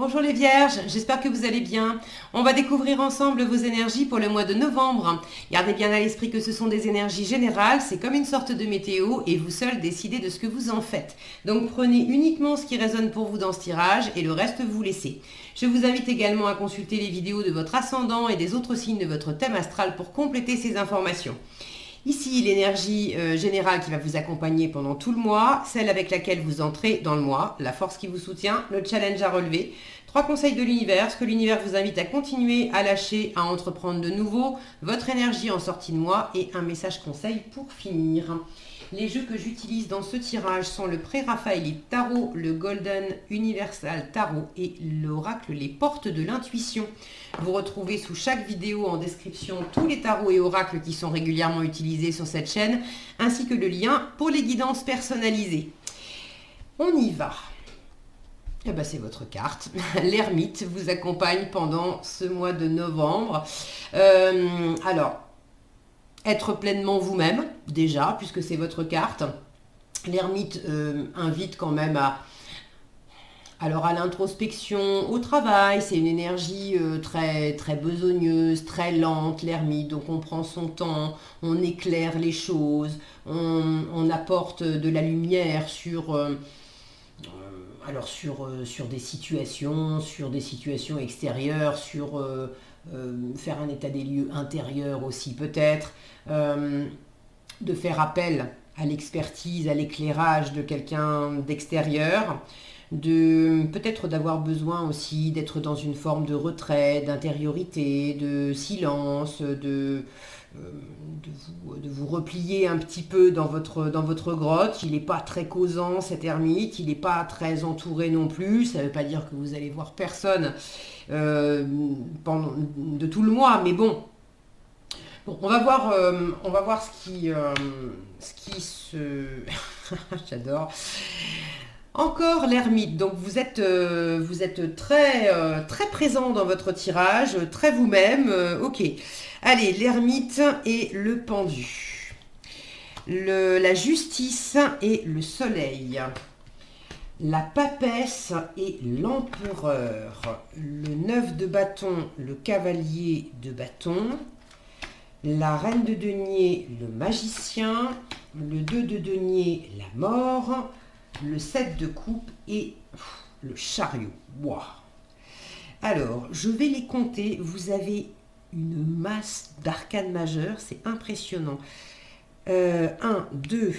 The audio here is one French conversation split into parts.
Bonjour les vierges, j'espère que vous allez bien. On va découvrir ensemble vos énergies pour le mois de novembre. Gardez bien à l'esprit que ce sont des énergies générales, c'est comme une sorte de météo et vous seul décidez de ce que vous en faites. Donc prenez uniquement ce qui résonne pour vous dans ce tirage et le reste vous laissez. Je vous invite également à consulter les vidéos de votre ascendant et des autres signes de votre thème astral pour compléter ces informations. Ici, l'énergie générale qui va vous accompagner pendant tout le mois, celle avec laquelle vous entrez dans le mois, la force qui vous soutient, le challenge à relever, 3 conseils de l'univers, ce que l'univers vous invite à continuer, à lâcher, à entreprendre de nouveau, votre énergie en sortie de mois et un message conseil pour finir. Les jeux que j'utilise dans ce tirage sont le pré-raphaélite tarot, le golden universal tarot et l'oracle les portes de l'intuition. Vous retrouvez sous chaque vidéo en description tous les tarots et oracles qui sont régulièrement utilisés sur cette chaîne, ainsi que le lien pour les guidances personnalisées. On y va. Eh ben, c'est votre carte. L'ermite vous accompagne pendant ce mois de novembre. Alors, être pleinement vous-même, déjà, puisque c'est votre carte. L'ermite invite quand même à l'introspection, au travail. C'est une énergie très, très besogneuse, très lente, l'ermite. Donc on prend son temps, on éclaire les choses, on apporte de la lumière sur des situations extérieures, faire un état des lieux intérieur aussi peut-être, de faire appel à l'expertise, à l'éclairage de quelqu'un d'extérieur, peut-être d'avoir besoin aussi d'être dans une forme de retrait, d'intériorité, de silence, de vous replier un petit peu dans votre grotte. Il n'est pas très causant cet ermite, il n'est pas très entouré non plus, ça ne veut pas dire que vous allez voir personne de tout le mois, mais bon, on va voir ce qui se... J'adore. Encore l'ermite, donc vous êtes très, très présent dans votre tirage, très vous-même, ok. Allez, l'ermite et le pendu. La justice et le soleil. La papesse et l'empereur. Le 9 de bâton, le cavalier de bâton. La reine de denier, le magicien. Le 2 de denier, la mort. Le 7 de coupe et le chariot. Wow. Alors, je vais les compter. Vous avez une masse d'arcanes majeures. C'est impressionnant. 1, 2,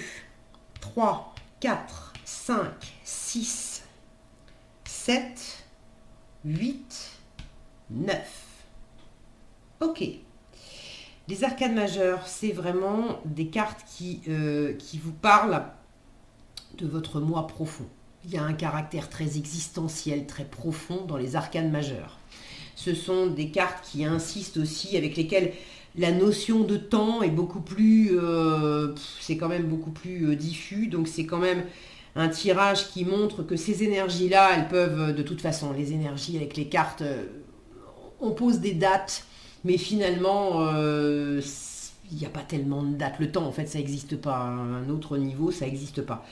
3, 4, 5, 6, 7, 8, 9. Ok. Les arcanes majeures, c'est vraiment des cartes qui vous parlent de votre moi profond. Il y a un caractère très existentiel, très profond dans les arcanes majeures. Ce sont des cartes qui insistent aussi, avec lesquelles la notion de temps est beaucoup plus... c'est quand même beaucoup plus diffus, donc c'est quand même un tirage qui montre que ces énergies-là, elles peuvent, de toute façon, les énergies avec les cartes, on pose des dates, mais finalement, il n'y a pas tellement de dates. Le temps, en fait, ça n'existe pas. À un autre niveau, ça n'existe pas.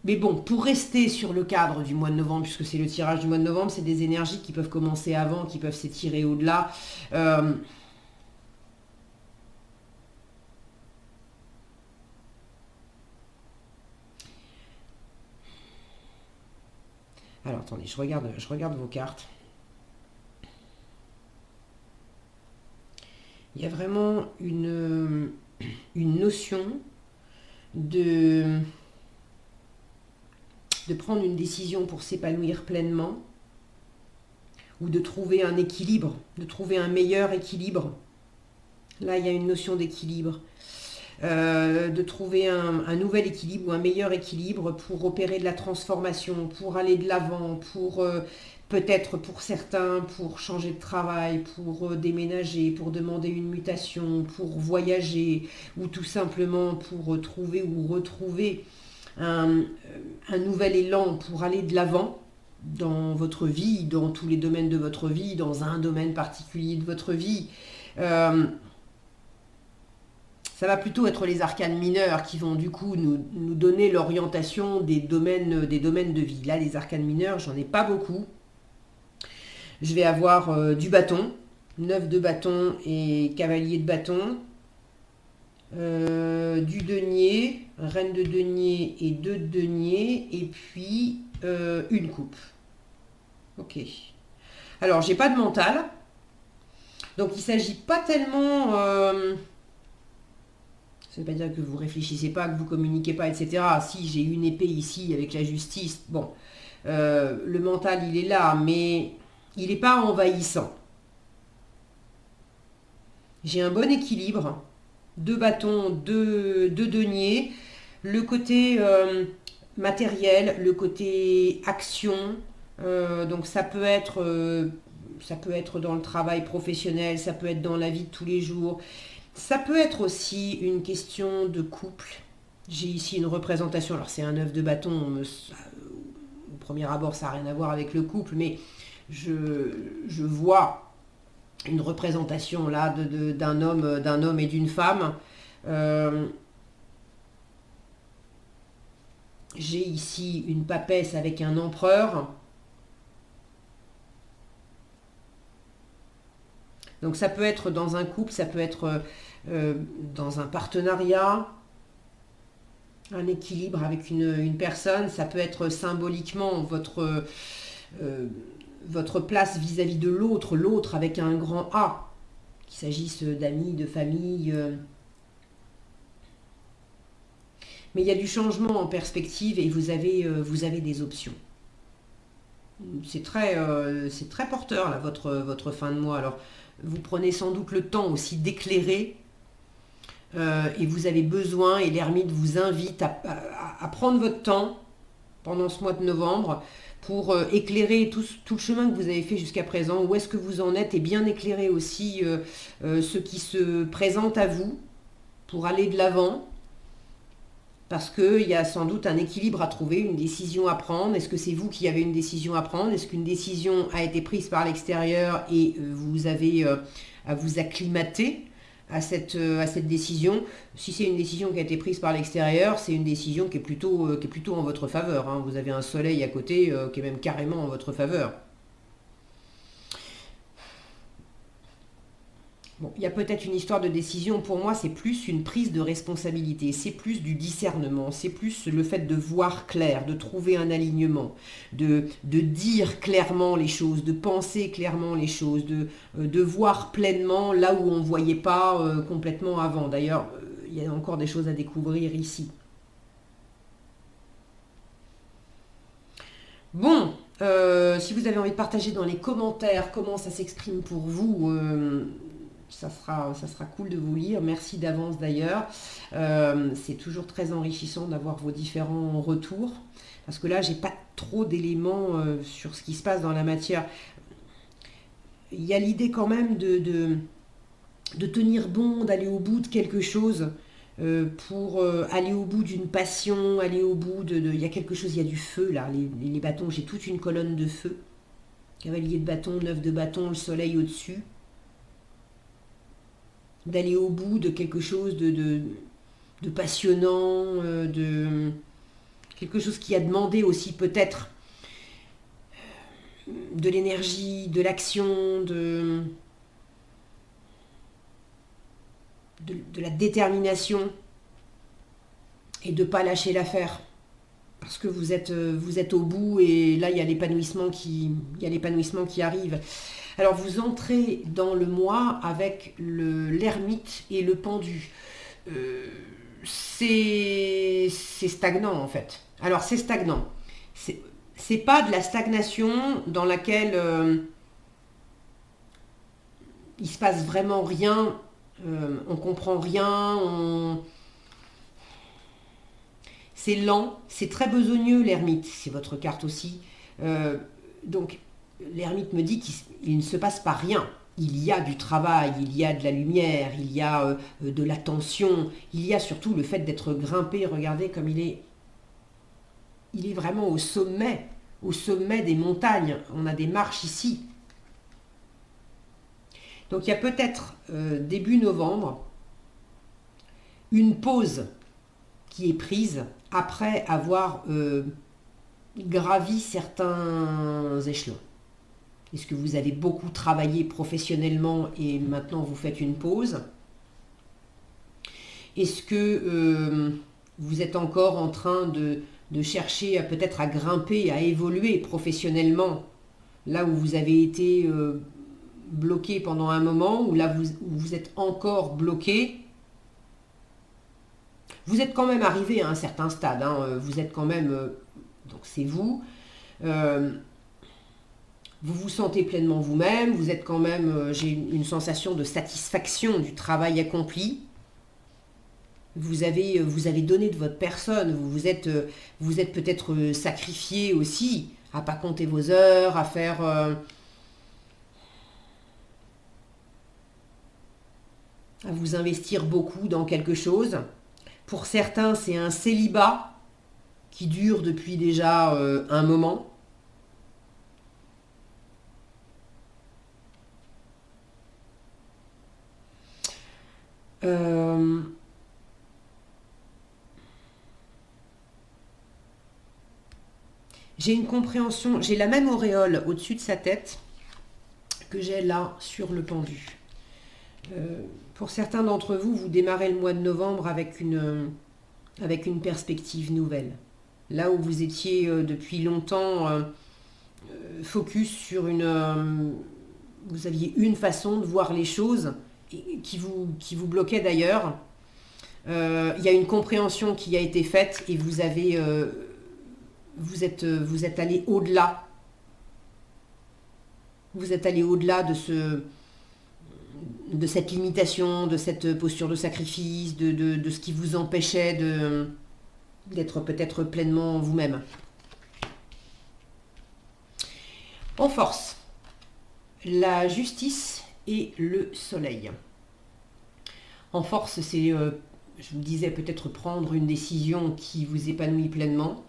Mais bon, pour rester sur le cadre du mois de novembre, puisque c'est le tirage du mois de novembre, c'est des énergies qui peuvent commencer avant, qui peuvent s'étirer au-delà. Alors, attendez, je regarde vos cartes. Il y a vraiment une notion de prendre une décision pour s'épanouir pleinement ou de trouver un équilibre, de trouver un meilleur équilibre. Là, il y a une notion d'équilibre. De trouver un nouvel équilibre ou un meilleur équilibre pour opérer de la transformation, pour aller de l'avant, pour peut-être pour certains, pour changer de travail, pour déménager, pour demander une mutation, pour voyager ou tout simplement pour trouver ou retrouver un nouvel élan pour aller de l'avant dans votre vie, dans tous les domaines de votre vie, dans un domaine particulier de votre vie. Ça va plutôt être les arcanes mineurs qui vont du coup nous donner l'orientation des domaines de vie. Là, les arcanes mineurs, j'en ai pas beaucoup. Je vais avoir du bâton, 9 de bâton et cavalier de bâton. Du denier, reine de denier et 2 de denier. Et puis une coupe. Ok. Alors, j'ai pas de mental. Donc, il ne s'agit pas tellement... ça ne veut pas dire que vous réfléchissez pas, que vous communiquez pas, etc. Si, j'ai une épée ici avec la justice. Bon, le mental, il est là, mais il n'est pas envahissant. J'ai un bon équilibre. 2 bâtons, 2 deniers. Le côté matériel, le côté action. Donc ça peut être dans le travail professionnel, ça peut être dans la vie de tous les jours. Ça peut être aussi une question de couple. J'ai ici une représentation, alors c'est un 9 de bâton, au premier abord ça n'a rien à voir avec le couple, mais je vois une représentation là d'un homme et d'une femme. J'ai ici une papesse avec un empereur. Donc ça peut être dans un couple, ça peut être dans un partenariat, un équilibre avec une personne, ça peut être symboliquement votre place vis-à-vis de l'autre, l'autre avec un grand A, qu'il s'agisse d'amis, de famille. Mais il y a du changement en perspective et vous avez des options. C'est très porteur là, votre fin de mois. Alors, vous prenez sans doute le temps aussi d'éclairer et vous avez besoin, et l'ermite vous invite à prendre votre temps pendant ce mois de novembre pour éclairer tout le chemin que vous avez fait jusqu'à présent, où est-ce que vous en êtes, et bien éclairer aussi ce qui se présente à vous pour aller de l'avant. Parce qu'il y a sans doute un équilibre à trouver, une décision à prendre. Est-ce que c'est vous qui avez une décision à prendre? Est-ce qu'une décision a été prise par l'extérieur et vous avez à vous acclimater à cette décision? Si c'est une décision qui a été prise par l'extérieur, c'est une décision qui est plutôt en votre faveur, hein. Vous avez un soleil à côté qui est même carrément en votre faveur. Bon, il y a peut-être une histoire de décision. Pour moi, c'est plus une prise de responsabilité, c'est plus du discernement, c'est plus le fait de voir clair, de trouver un alignement, de dire clairement les choses, de penser clairement les choses, de voir pleinement là où on ne voyait pas complètement avant. D'ailleurs, il y a encore des choses à découvrir ici. Bon, si vous avez envie de partager dans les commentaires comment ça s'exprime pour vous, ça sera cool de vous lire. Merci d'avance d'ailleurs. C'est toujours très enrichissant d'avoir vos différents retours. Parce que là, j'ai pas trop d'éléments sur ce qui se passe dans la matière. Il y a l'idée quand même de tenir bon, d'aller au bout de quelque chose. Pour aller au bout d'une passion, aller au bout il y a quelque chose, il y a du feu là, les bâtons, j'ai toute une colonne de feu. Cavalier de bâton, 9 de bâton, le soleil au-dessus. D'aller au bout de quelque chose de passionnant, de quelque chose qui a demandé aussi peut-être de l'énergie, de l'action, de la détermination et de ne pas lâcher l'affaire. Parce que vous êtes au bout et là, il y a l'épanouissement qui arrive. Alors, vous entrez dans le mois avec l'ermite et le pendu. C'est stagnant, en fait. Alors, c'est stagnant. C'est pas de la stagnation dans laquelle il se passe vraiment rien, on comprend rien, c'est lent, c'est très besogneux l'ermite, c'est votre carte aussi. Donc l'ermite me dit qu'il ne se passe pas rien. Il y a du travail, il y a de la lumière, il y a de l'attention, il y a surtout le fait d'être grimpé. Regardez comme il est vraiment au sommet des montagnes. On a des marches ici. Donc il y a peut-être début novembre une pause qui est prise après avoir gravi certains échelons. Est-ce que vous avez beaucoup travaillé professionnellement et maintenant vous faites une pause? Est-ce que vous êtes encore en train de chercher peut-être à grimper, à évoluer professionnellement, là où vous avez été bloqué pendant un moment, ou là où vous êtes encore bloqué? Vous êtes quand même arrivé à un certain stade, hein, vous êtes quand même, donc c'est vous, euh, vous vous sentez pleinement vous-même, vous êtes quand même, j'ai une sensation de satisfaction du travail accompli. Vous avez donné de votre personne, vous êtes peut-être sacrifié aussi, à pas compter vos heures, à faire, à vous investir beaucoup dans quelque chose. Pour certains, c'est un célibat qui dure depuis déjà un moment. Euh, j'ai une compréhension, j'ai la même auréole au-dessus de sa tête que j'ai là sur le pendu. Pour certains d'entre vous, vous démarrez le mois de novembre avec une perspective nouvelle. Là où vous étiez depuis longtemps focus sur vous aviez une façon de voir les choses qui vous bloquait d'ailleurs. Il y a une compréhension qui a été faite et vous êtes allé au-delà. Vous êtes allé au-delà de cette limitation, de cette posture de sacrifice, de ce qui vous empêchait d'être peut-être pleinement vous-même. En force, la justice et le soleil. En force, c'est, je vous disais, peut-être prendre une décision qui vous épanouit pleinement.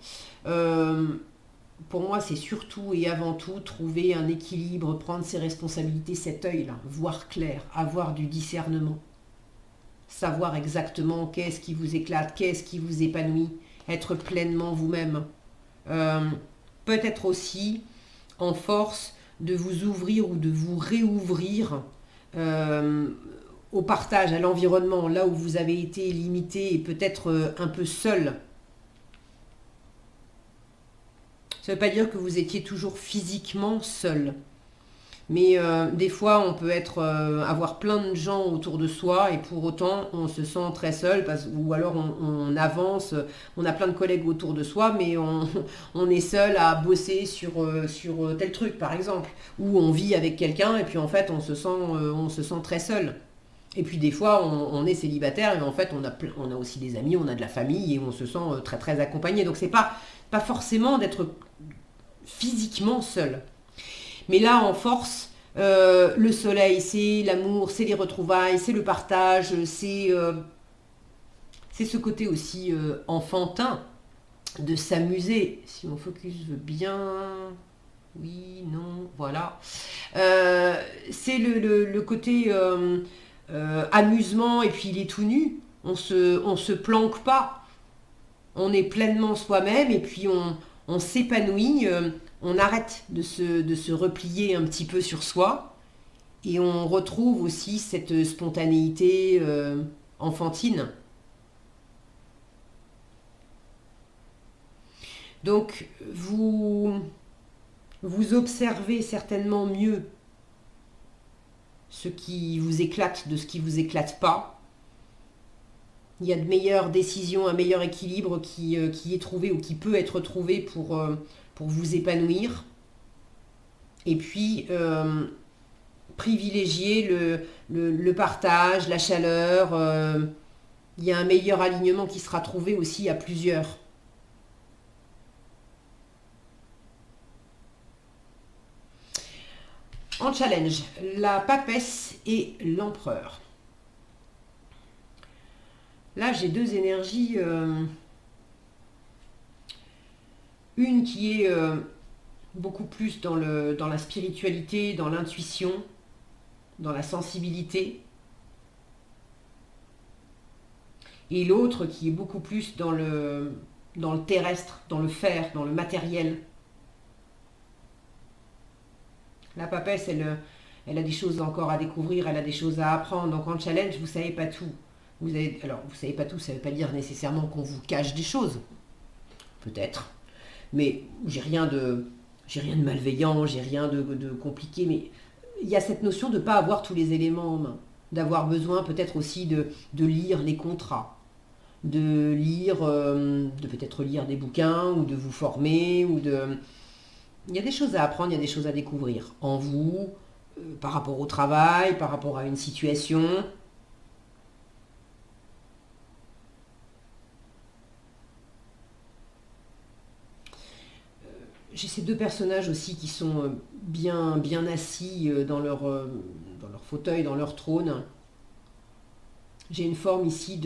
Pour moi, c'est surtout et avant tout trouver un équilibre, prendre ses responsabilités, cet œil-là, voir clair, avoir du discernement, savoir exactement qu'est-ce qui vous éclate, qu'est-ce qui vous épanouit, être pleinement vous-même. Peut-être aussi en force de vous ouvrir ou de vous réouvrir au partage, à l'environnement, là où vous avez été limité et peut-être un peu seul. Ça ne veut pas dire que vous étiez toujours physiquement seul. Mais des fois, on peut avoir plein de gens autour de soi et pour autant, on se sent très seul ou alors on avance, on a plein de collègues autour de soi, mais on est seul à bosser sur tel truc, par exemple. Ou on vit avec quelqu'un et puis en fait, on se sent très seul. Et puis des fois, on est célibataire et en fait, on a aussi des amis, on a de la famille et on se sent très très accompagné. Donc c'est pas forcément d'être physiquement seul. Mais là, en force, le soleil, c'est l'amour, c'est les retrouvailles, c'est le partage, c'est ce côté aussi enfantin de s'amuser. Si mon focus veut bien... Oui, non, voilà. C'est le côté amusement et puis il est tout nu. On se planque pas. On est pleinement soi-même et puis on s'épanouit. On arrête de se replier un petit peu sur soi et on retrouve aussi cette spontanéité enfantine. Donc vous observez certainement mieux ce qui vous éclate de ce qui vous éclate pas. Il y a de meilleures décisions, un meilleur équilibre qui est trouvé ou qui peut être trouvé pour vous épanouir. Et puis, privilégier le partage, la chaleur. Il y a un meilleur alignement qui sera trouvé aussi à plusieurs. En challenge, la papesse et l'empereur. Là, j'ai deux énergies. Une qui est beaucoup plus dans la spiritualité, dans l'intuition, dans la sensibilité. Et l'autre qui est beaucoup plus dans le terrestre, dans le faire, dans le matériel. La papesse, elle a des choses encore à découvrir, elle a des choses à apprendre. Donc en challenge, vous ne savez pas tout. Alors, vous ne savez pas tout, ça ne veut pas dire nécessairement qu'on vous cache des choses. Peut-être. Mais j'ai rien de malveillant, j'ai rien de compliqué. Mais il y a cette notion de ne pas avoir tous les éléments en main. D'avoir besoin peut-être aussi de lire les contrats. De peut-être lire des bouquins ou de vous former ou de... Il y a des choses à apprendre, il y a des choses à découvrir en vous, par rapport au travail, par rapport à une situation. J'ai ces deux personnages aussi qui sont bien assis dans leur fauteuil, dans leur trône. J'ai une forme ici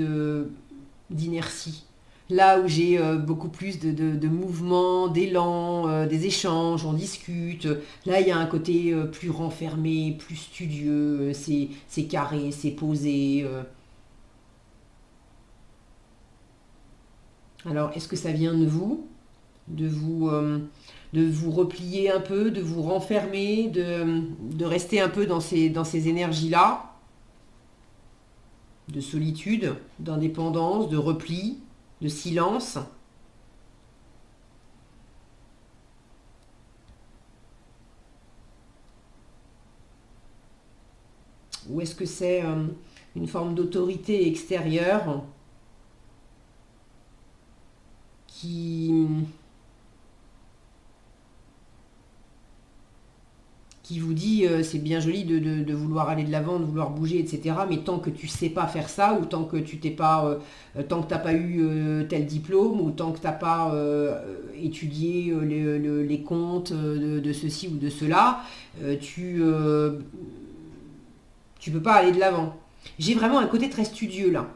d'inertie. Là où j'ai beaucoup plus de mouvement, d'élan, des échanges, on discute. Là, il y a un côté plus renfermé, plus studieux, c'est carré, c'est posé. Alors, est-ce que ça vient de vous? De vous, de vous replier un peu, de vous renfermer, de rester un peu dans ces énergies-là, de solitude, d'indépendance, de repli, de silence? Ou est-ce que c'est une forme d'autorité extérieure qui, qui vous dit c'est bien joli de vouloir aller de l'avant, de vouloir bouger, etc. Mais tant que tu sais pas faire ça, ou tant que tu t'es pas, tant que t'as pas eu tel diplôme, ou tant que t'as pas étudié les comptes de ceci ou de cela, tu peux pas aller de l'avant. J'ai vraiment un côté très studieux là.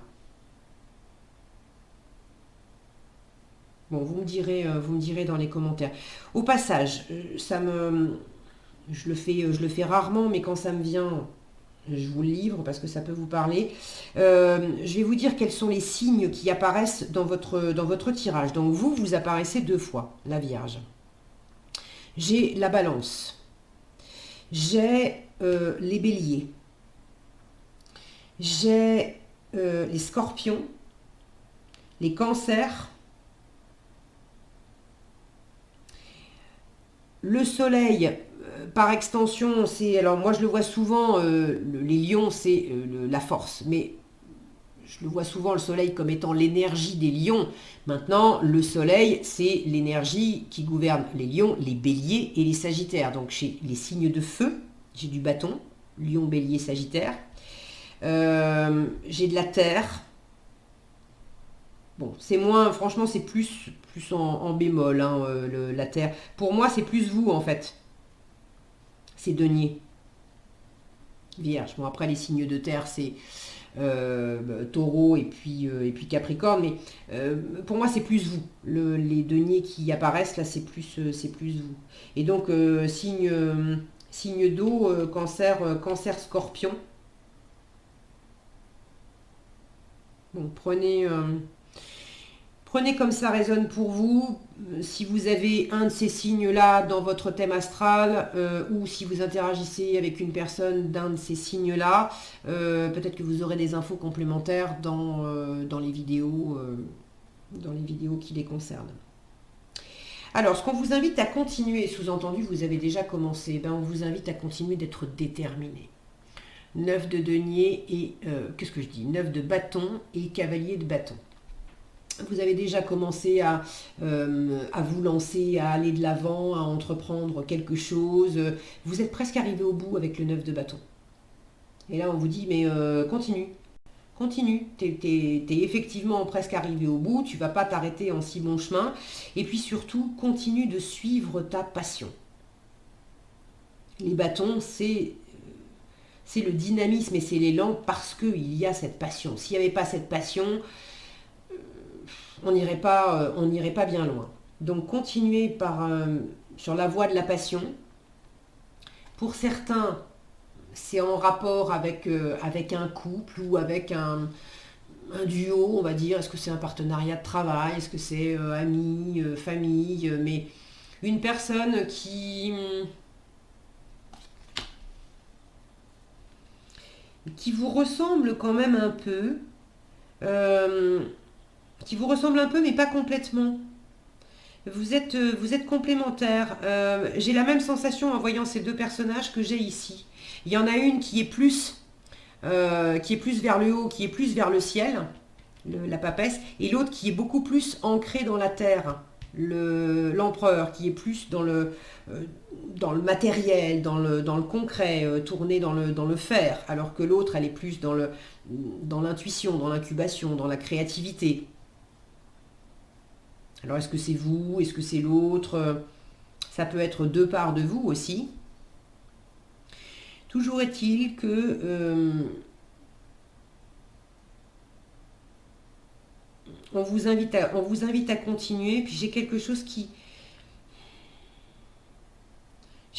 Bon, vous me direz dans les commentaires. Au passage, je le fais rarement, mais quand ça me vient, je vous le livre parce que ça peut vous parler. Je vais vous dire quels sont les signes qui apparaissent dans votre tirage. Donc vous apparaissez deux fois, la Vierge. J'ai la Balance. J'ai les Béliers. J'ai les Scorpions, les Cancers, le Soleil. Par extension, c'est, alors moi je le vois souvent, les lions c'est la force, mais je le vois souvent le soleil comme étant l'énergie des lions. Maintenant, le soleil c'est l'énergie qui gouverne les lions, les béliers et les sagittaires. Donc chez les signes de feu, j'ai du bâton, lion, bélier, sagittaire. J'ai de la terre. Bon, c'est moins, franchement c'est plus en bémol, hein, la terre. Pour moi c'est plus vous en fait, c'est denier. Vierge. Bon, après, les signes de terre, c'est taureau et puis capricorne. Mais pour moi, c'est plus vous. Les deniers qui apparaissent, là, c'est plus vous. Et donc, signe d'eau, cancer, scorpion. Bon, prenez comme ça résonne pour vous. Si vous avez un de ces signes-là dans votre thème astral, ou si vous interagissez avec une personne d'un de ces signes-là, peut-être que vous aurez des infos complémentaires dans les vidéos qui les concernent. Alors, ce qu'on vous invite à continuer, sous-entendu, vous avez déjà commencé, on vous invite à continuer d'être déterminé. 9 de denier et, qu'est-ce que je dis 9 de bâton et cavalier de bâton. Vous avez déjà commencé à vous lancer, à aller de l'avant, à entreprendre quelque chose. Vous êtes presque arrivé au bout avec le 9 de bâton. Et là, on vous dit, mais continue. Continue. T'es effectivement presque arrivé au bout. Tu vas pas t'arrêter en si bon chemin. Et puis surtout, continue de suivre ta passion. Les bâtons, c'est le dynamisme et c'est l'élan parce qu'il y a cette passion. S'il n'y avait pas cette passion, on n'irait pas bien loin. Donc continuez sur la voie de la passion. Pour certains, c'est en rapport avec un couple ou avec un duo, on va dire. Est-ce que c'est un partenariat de travail? Est-ce que c'est amis, famille? Mais une personne qui vous ressemble quand même un peu, euh, qui vous ressemble un peu, mais pas complètement. Vous êtes complémentaires. J'ai la même sensation en voyant ces deux personnages que j'ai ici. Il y en a une qui est plus vers le haut, qui est plus vers le ciel, la papesse, et l'autre qui est beaucoup plus ancrée dans la terre, l'empereur, qui est plus dans le matériel, dans le concret, tourné dans le faire, alors que l'autre, elle est plus dans l'intuition, dans l'incubation, dans la créativité. Alors est-ce que c'est vous? Est-ce que c'est l'autre? Ça peut être deux parts de vous aussi. Toujours est-il que on vous invite à continuer. Puis j'ai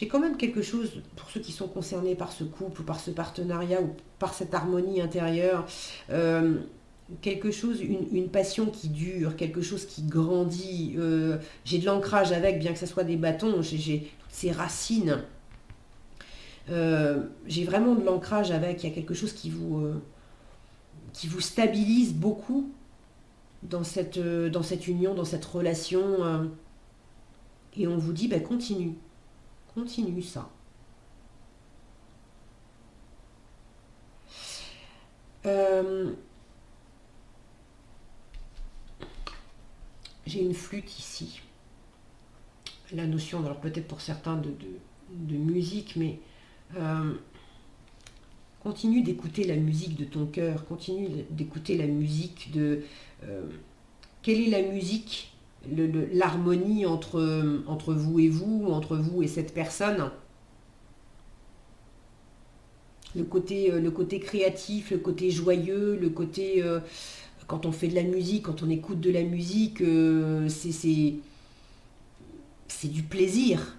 quand même quelque chose pour ceux qui sont concernés par ce couple ou par ce partenariat ou par cette harmonie intérieure. euh, Quelque chose, une passion qui dure, quelque chose qui grandit. J'ai de l'ancrage avec, bien que ce soit des bâtons, j'ai toutes ces racines. J'ai vraiment de l'ancrage avec. Il y a quelque chose qui vous stabilise beaucoup dans cette union, dans cette relation. Et on vous dit, ben, continue ça. Euh, j'ai une flûte ici. La notion, alors peut-être pour certains de musique, mais euh, continue d'écouter la musique de ton cœur, continue d'écouter la musique de... euh, quelle est la musique, l'harmonie entre vous et vous, entre vous et cette personne, le côté créatif, le côté joyeux, le côté... quand on fait de la musique, quand on écoute de la musique, c'est du plaisir.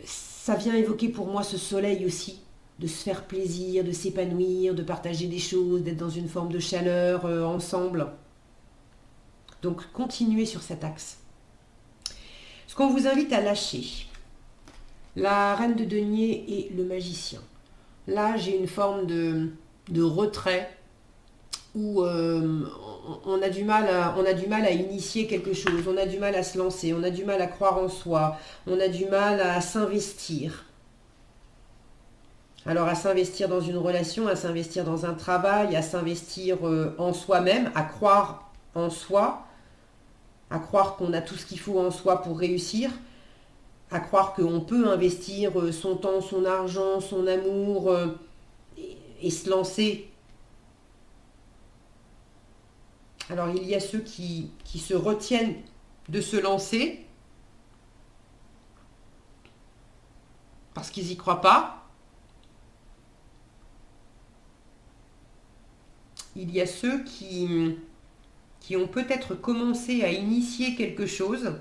Ça vient évoquer pour moi ce soleil aussi, de se faire plaisir, de s'épanouir, de partager des choses, d'être dans une forme de chaleur ensemble. Donc continuez sur cet axe. Ce qu'on vous invite à lâcher, la reine de denier et le magicien. Là, j'ai une forme de retrait où on a du mal à initier quelque chose, on a du mal à se lancer, on a du mal à croire en soi, on a du mal à s'investir. Alors à s'investir dans une relation, à s'investir dans un travail, à s'investir en soi-même, à croire en soi, à croire qu'on a tout ce qu'il faut en soi pour réussir, à croire qu'on peut investir son temps, son argent, son amour et se lancer. Alors il y a ceux qui se retiennent de se lancer parce qu'ils n'y croient pas. Il y a ceux qui ont peut-être commencé à initier quelque chose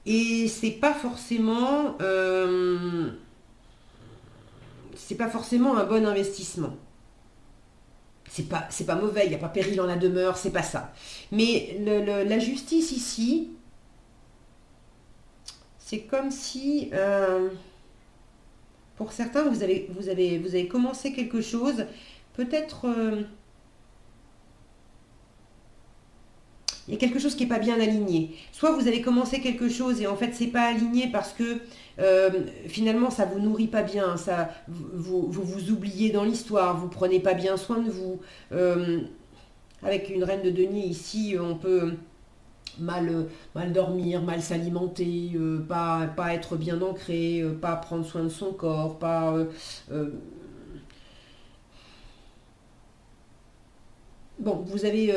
et c'est pas forcément un bon investissement. C'est pas mauvais, il n'y a pas péril en la demeure, c'est pas ça. Mais la justice ici, c'est comme si, pour certains, vous avez commencé quelque chose, peut-être il y a quelque chose qui n'est pas bien aligné. Soit vous avez commencé quelque chose et en fait c'est pas aligné parce que finalement ça vous nourrit pas bien, vous oubliez dans l'histoire, vous prenez pas bien soin de vous. Avec une reine de denier ici, on peut mal dormir, mal s'alimenter, pas être bien ancré, pas prendre soin de son corps, pas bon, vous avez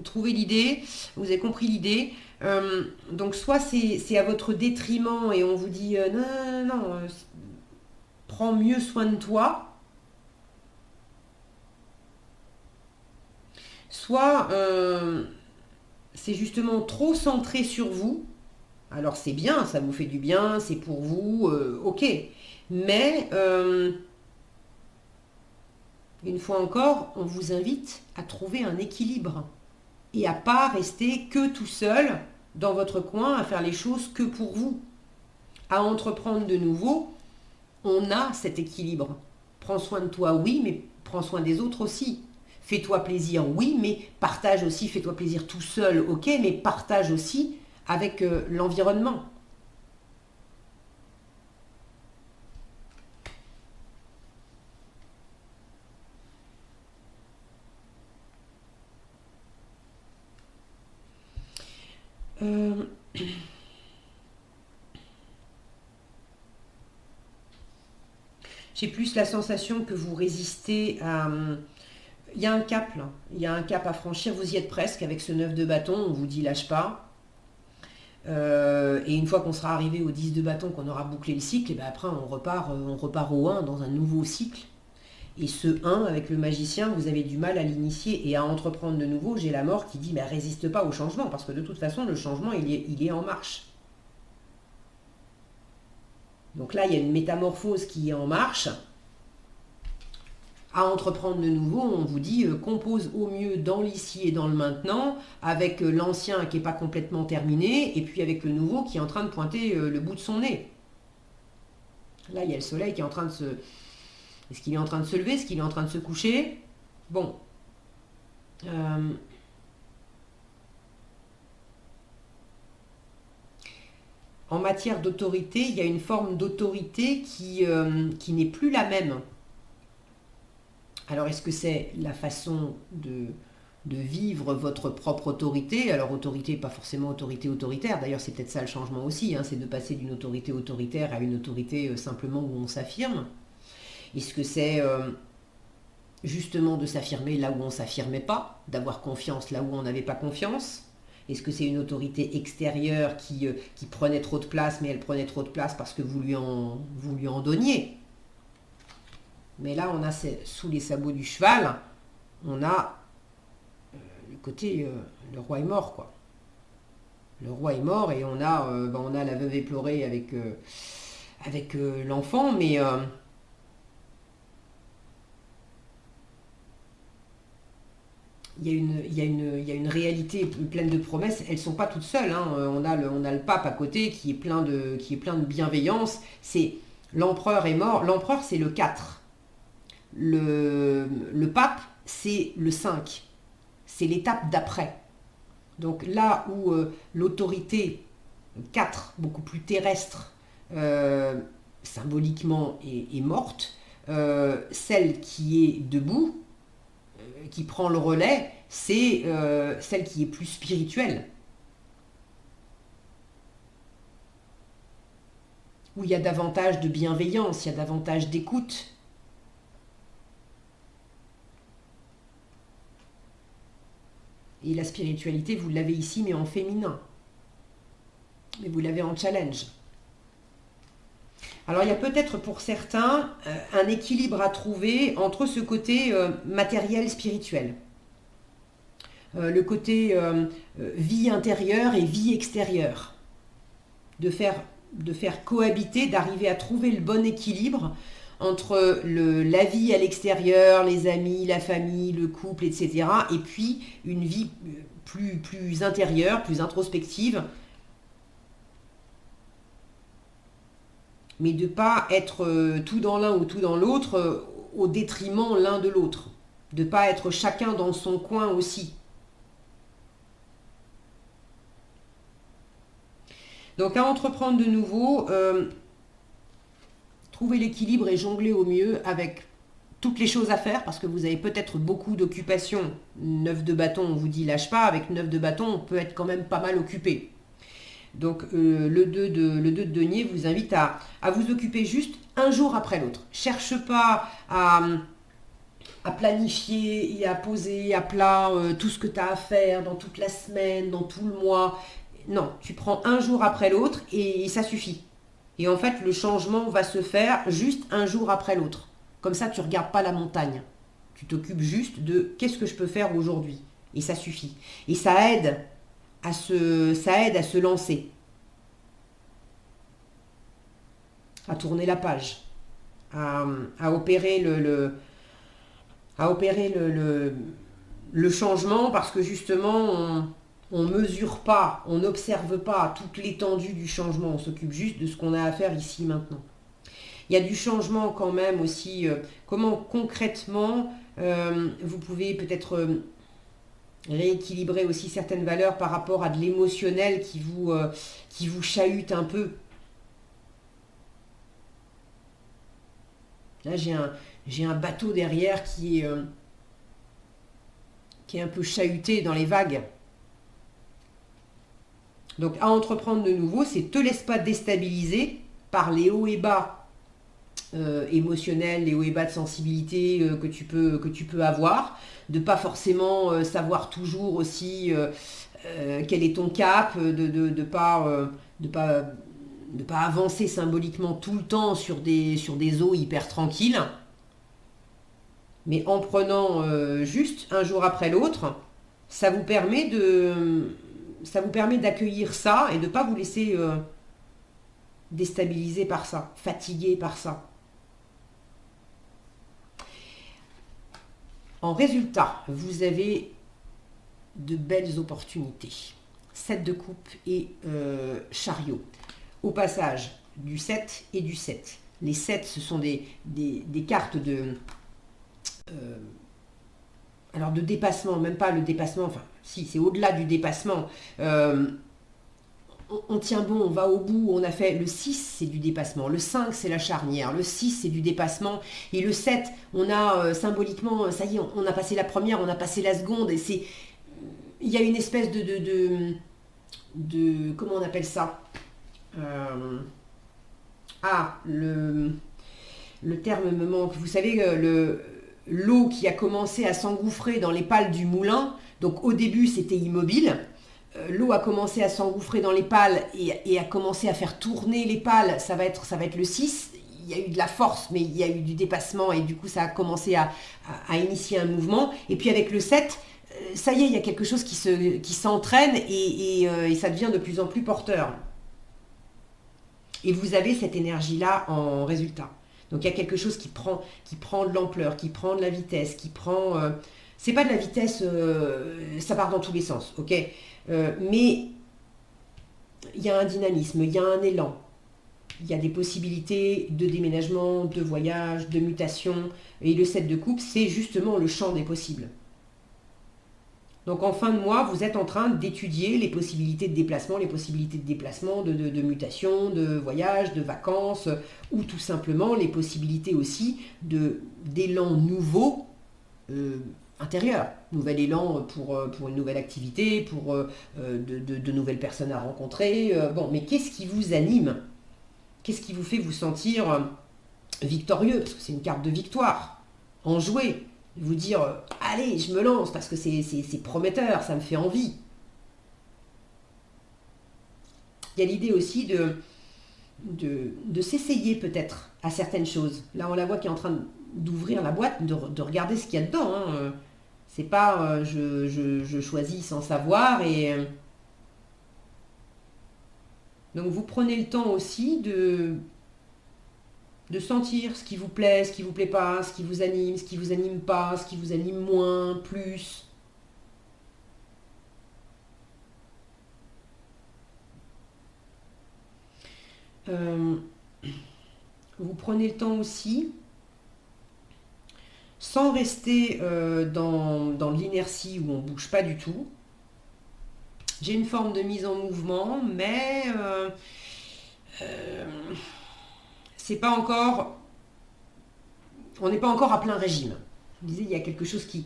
trouvé l'idée, vous avez compris l'idée. Donc soit c'est à votre détriment et on vous dit non, non, non, non, prends mieux soin de toi. Soit c'est justement trop centré sur vous. Alors c'est bien, ça vous fait du bien, c'est pour vous, ok. Mais une fois encore, on vous invite à trouver un équilibre et à pas rester que tout seul dans votre coin à faire les choses que pour vous, à entreprendre de nouveau On a cet équilibre. Prends soin de toi, oui, mais prends soin des autres aussi. Fais-toi plaisir, oui, mais partage aussi. Fais-toi plaisir tout seul, ok, mais partage aussi avec l'environnement. Euh, J'ai plus la sensation que vous résistez à... Il y a un cap là, il y a un cap à franchir, vous y êtes presque avec ce 9 de bâton, on vous dit lâche pas. Et une fois qu'on sera arrivé au 10 de bâton, qu'on aura bouclé le cycle, et ben après on repart au 1 dans un nouveau cycle. Et ce 1 avec le magicien, vous avez du mal à l'initier et à entreprendre de nouveau. J'ai la mort qui dit mais résiste pas au changement, parce que de toute façon le changement il est en marche. Donc là il y a une métamorphose qui est en marche. À entreprendre de nouveau, on vous dit compose au mieux dans l'ici et dans le maintenant, avec l'ancien qui n'est pas complètement terminé, et puis avec le nouveau qui est en train de pointer le bout de son nez. Là, il y a le soleil qui est en train de se... Est-ce qu'il est en train de se lever? Est-ce qu'il est en train de se coucher? Bon. En matière d'autorité, il y a une forme d'autorité qui n'est plus la même. Alors, est-ce que c'est la façon de vivre votre propre autorité? Alors, autorité, pas forcément autorité autoritaire. D'ailleurs, c'est peut-être ça le changement aussi. Hein, c'est de passer d'une autorité autoritaire à une autorité simplement où on s'affirme. Est-ce que c'est justement de s'affirmer là où on ne s'affirmait pas, d'avoir confiance là où on n'avait pas confiance? Est-ce que c'est une autorité extérieure qui prenait trop de place, mais elle prenait trop de place parce que vous lui en donniez? Mais là, on a sous les sabots du cheval, on a le côté, le roi est mort, quoi. Le roi est mort et on a la veuve éplorée avec l'enfant, mais il y a une réalité pleine de promesses. Elles ne sont pas toutes seules. Hein. On a le pape à côté qui est plein de bienveillance. C'est l'empereur est mort. L'empereur, c'est le 4. Le pape, c'est le 5. C'est l'étape d'après. Donc là où l'autorité 4, beaucoup plus terrestre, symboliquement est morte, celle qui est debout, qui prend le relais, c'est celle qui est plus spirituelle. Où il y a davantage de bienveillance, il y a davantage d'écoute. Et la spiritualité, vous l'avez ici, mais en féminin. Mais vous l'avez en challenge. Alors il y a peut-être pour certains un équilibre à trouver entre ce côté matériel spirituel. Le côté vie intérieure et vie extérieure. De faire cohabiter, d'arriver à trouver le bon équilibre entre la vie à l'extérieur, les amis, la famille, le couple, etc. Et puis une vie plus intérieure, plus introspective. Mais de ne pas être tout dans l'un ou tout dans l'autre au détriment l'un de l'autre. De ne pas être chacun dans son coin aussi. Donc à entreprendre de nouveau, trouver l'équilibre et jongler au mieux avec toutes les choses à faire, parce que vous avez peut-être beaucoup d'occupations. 9 de bâton, on vous dit lâche pas, avec 9 de bâton, on peut être quand même pas mal occupé. Donc le 2 de denier vous invite à vous occuper juste un jour après l'autre. Cherche pas à planifier et à poser à plat tout ce que tu as à faire dans toute la semaine, dans tout le mois. Non, tu prends un jour après l'autre et ça suffit. Et en fait, le changement va se faire juste un jour après l'autre. Comme ça, tu ne regardes pas la montagne. Tu t'occupes juste de qu'est-ce que je peux faire aujourd'hui. Et ça suffit. Et ça aide à se lancer, à tourner la page, à opérer le changement, parce que justement on mesure pas, on n'observe pas toute l'étendue du changement, on s'occupe juste de ce qu'on a à faire ici maintenant. Il y a du changement quand même aussi. Comment concrètement vous pouvez peut-être rééquilibrer aussi certaines valeurs par rapport à de l'émotionnel qui vous chahute un peu. Là, j'ai un bateau derrière qui est un peu chahuté dans les vagues. Donc, à entreprendre de nouveau, c'est te laisse pas déstabiliser par les hauts et bas émotionnels, les hauts et bas de sensibilité que tu peux avoir, de pas forcément savoir toujours aussi quel est ton cap, de pas avancer symboliquement tout le temps sur des eaux hyper tranquilles, mais en prenant juste un jour après l'autre, ça vous permet d'accueillir ça et de ne pas vous laisser déstabiliser par ça, fatiguer par ça. En résultat, vous avez de belles opportunités. 7 de coupe et chariot. Au passage, du 7 et du 7. Les 7, ce sont des cartes de... alors de dépassement, même pas le dépassement, enfin si, c'est au-delà du dépassement. On tient bon, on va au bout, on a fait le 6, c'est du dépassement, le 5, c'est la charnière, le 6, c'est du dépassement, et le 7, on a symboliquement, ça y est, on a passé la première, on a passé la seconde, et c'est... Il y a une espèce de comment on appelle ça le terme me manque. Vous savez, l'eau qui a commencé à s'engouffrer dans les pales du moulin, donc au début c'était immobile, l'eau a commencé à s'engouffrer dans les pales et a commencé à faire tourner les pales, ça va être le 6. Il y a eu de la force, mais il y a eu du dépassement et du coup ça a commencé à initier un mouvement. Et puis avec le 7, ça y est, il y a quelque chose qui s'entraîne et ça devient de plus en plus porteur. Et vous avez cette énergie-là en résultat. Donc il y a quelque chose qui prend de l'ampleur, qui prend de la vitesse, qui prend... c'est pas de la vitesse, ça part dans tous les sens, ok, mais il y a un dynamisme, il y a un élan. Il y a des possibilités de déménagement, de voyage, de mutation. Et le 7 de coupe, c'est justement le champ des possibles. Donc en fin de mois, vous êtes en train d'étudier les possibilités de déplacement, de mutation, de voyage, de vacances, ou tout simplement les possibilités aussi d'élan nouveau intérieur. Nouvel élan pour une nouvelle activité, pour de nouvelles personnes à rencontrer. Bon, mais qu'est-ce qui vous anime? Qu'est-ce qui vous fait vous sentir victorieux? Parce que c'est une carte de victoire, enjouée. Vous dire, allez, je me lance, parce que c'est prometteur, ça me fait envie. Il y a l'idée aussi de s'essayer peut-être à certaines choses. Là, on la voit qui est en train d'ouvrir la boîte, de regarder ce qu'il y a dedans. Hein. C'est pas je choisis sans savoir. Donc vous prenez le temps aussi de sentir ce qui vous plaît, ce qui vous plaît pas, ce qui vous anime pas, ce qui vous anime moins, plus. Vous prenez le temps aussi, sans rester dans l'inertie où on ne bouge pas du tout. J'ai une forme de mise en mouvement, mais c'est pas encore, on n'est pas encore à plein régime. Je vous disais, il y a quelque chose qui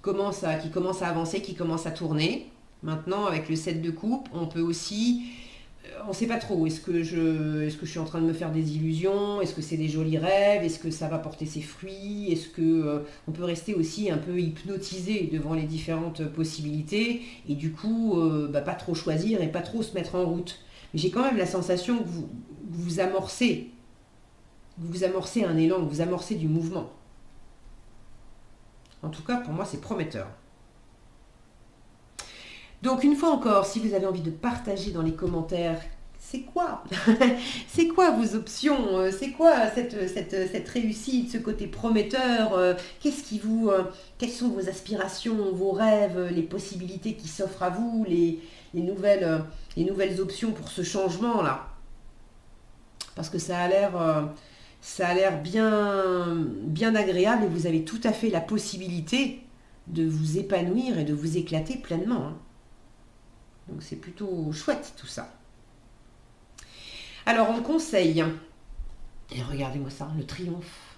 commence à avancer, qui commence à tourner. Maintenant, avec le 7 de coupe, on peut aussi, on ne sait pas trop, est-ce que je suis en train de me faire des illusions, est-ce que c'est des jolis rêves, est-ce que ça va porter ses fruits, est-ce que on peut rester aussi un peu hypnotisé devant les différentes possibilités, et du coup, pas trop choisir et pas trop se mettre en route. Mais j'ai quand même la sensation que vous amorcez un élan, que vous amorcez du mouvement. En tout cas, pour moi, c'est prometteur. Donc, une fois encore, si vous avez envie de partager dans les commentaires, c'est quoi c'est quoi vos options? C'est quoi cette réussite, ce côté prometteur? Quelles sont vos aspirations, vos rêves, les possibilités qui s'offrent à vous, les nouvelles options pour ce changement-là? Parce que ça a l'air Ça a l'air bien agréable et vous avez tout à fait la possibilité de vous épanouir et de vous éclater pleinement, hein. Donc c'est plutôt chouette tout ça. Alors on conseille, et regardez-moi ça, le triomphe.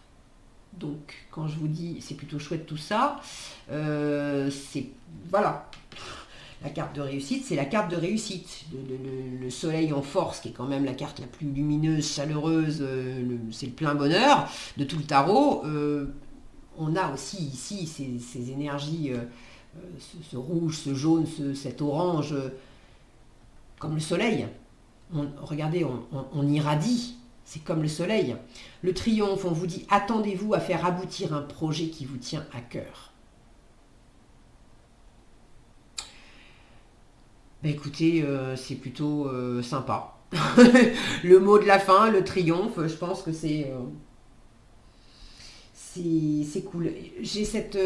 Donc quand je vous dis c'est plutôt chouette tout ça, c'est voilà. La carte de réussite, c'est la carte de réussite. Le soleil en force, qui est quand même la carte la plus lumineuse, chaleureuse, c'est le plein bonheur de tout le tarot. On a aussi ici ces énergies, ce rouge, ce jaune, cet orange, comme le soleil. Regardez, on irradie, c'est comme le soleil. Le triomphe, on vous dit, attendez-vous à faire aboutir un projet qui vous tient à cœur. Bah écoutez, c'est plutôt sympa. Le mot de la fin, le triomphe, je pense que c'est cool. J'ai cette,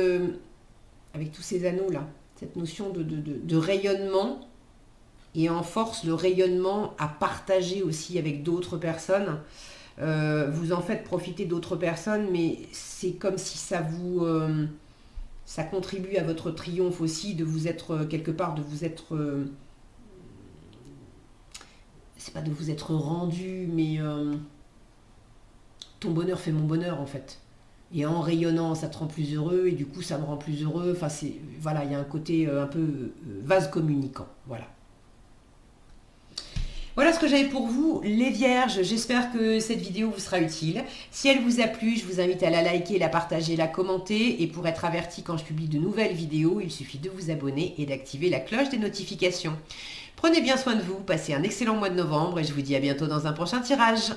avec tous ces anneaux là, cette notion de rayonnement et en force le rayonnement à partager aussi avec d'autres personnes. Vous en faites profiter d'autres personnes, mais c'est comme si ça contribue à votre triomphe aussi, de vous être quelque part, de vous être c'est pas de vous être rendu, mais ton bonheur fait mon bonheur en fait. Et en rayonnant, ça te rend plus heureux, et du coup, ça me rend plus heureux. Enfin, voilà, il y a un côté un peu vase communicant. Voilà. Voilà ce que j'avais pour vous, les vierges. J'espère que cette vidéo vous sera utile. Si elle vous a plu, je vous invite à la liker, la partager, la commenter. Et pour être averti quand je publie de nouvelles vidéos, il suffit de vous abonner et d'activer la cloche des notifications. Prenez bien soin de vous, passez un excellent mois de novembre et je vous dis à bientôt dans un prochain tirage.